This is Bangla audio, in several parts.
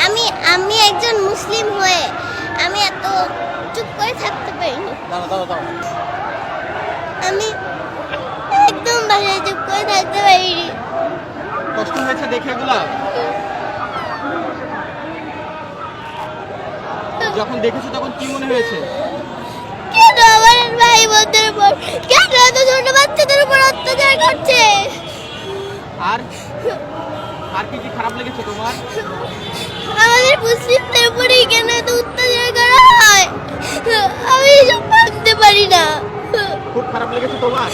আমি আমি একজন মুসলিম হয়ে আমি এত চুপ করে থাকতে পারিনি। আমি একদম বাসায় চুপ করে থাকতে পারিনি। কষ্ট হয়েছে দেখে এগুলা? যখন দেখেছো তখন কি মনে হয়েছে? কেন আমার ভাই বোনদের উপর, কেন এত ছোট বাচ্চাদের উপর অত্যাচার করছে? আর আর কি কি খারাপ লেগেছে তোমার? আমাদের মুসলিমদের উপরেই কেন এত অত্যাচার করা হয়? আমি এসব ভাবতে পারি না। খুব খারাপ লেগেছে তোমার?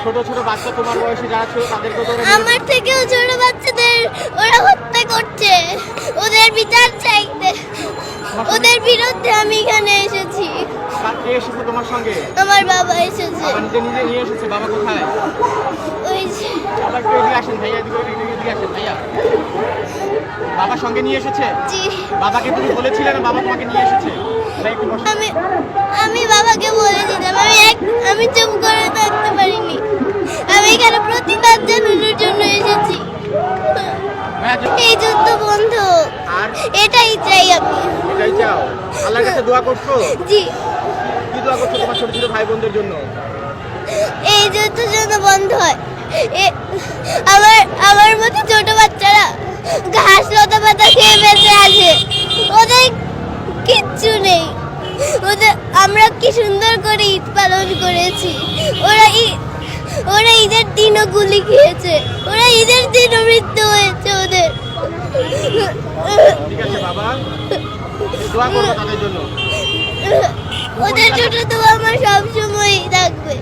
ছোট ছোট বাচ্চা তোমার বয়সী যারা ছিল তাদেরকে তো ওরা আমার থেকেও ছোট বাচ্চাদের ওরা হত্যা করছে। ওদের বিচার চাইতে, ওদের বিরুদ্ধে আমি এখানে এসেছি। কে এসেছে তোমার সঙ্গে? আমার বাবা এসেছে। বাবা নিজে নিজে নিয়ে এসেছে। বাবা কোথায়? ওই যে বাবা একটু এদিকে আসেন ভাইয়া, এদিকে আসেন ভাইয়া। বাবা সঙ্গে নিয়ে এসেছে? জি। বাবাকে তুমি বলেছিলে না বাবা তোমাকে নিয়ে এসেছে? ভাই একটু বসো। আমি বাবাকে বলেছিলাম, আমি চুপ করে থাকতে পারিনি। আমি এখানে প্রতিবাদ জানানোর জন্য এসেছি। হ্যাঁ, এই যুদ্ধ বন্ধ, আর এটাই চাই আমি। এটাই চাও? আল্লাহর কাছে দোয়া করছো? জি। কি দোয়া করছো তোমার ছোট ছোট ভাই বোনদের জন্য? এই যুদ্ধ যেন বন্ধ হয়। আমার আমার মতো ছোট বাচ্চারা ঘাস লতা পাতা খেয়ে বেঁচে আছে, ওদের কিচ্ছু নেই। আমরা কি সুন্দর করে ঈদ পালন করেছি, ওরা ঈদের দিনও গুলি খেয়েছে, ওরা ঈদের দিনও মৃত্যু হয়েছে ওদের। ঠিক আছে বাবা, দোয়া করো তাদের জন্য। ওদের জন্য তো আমার সবসময় থাকবে।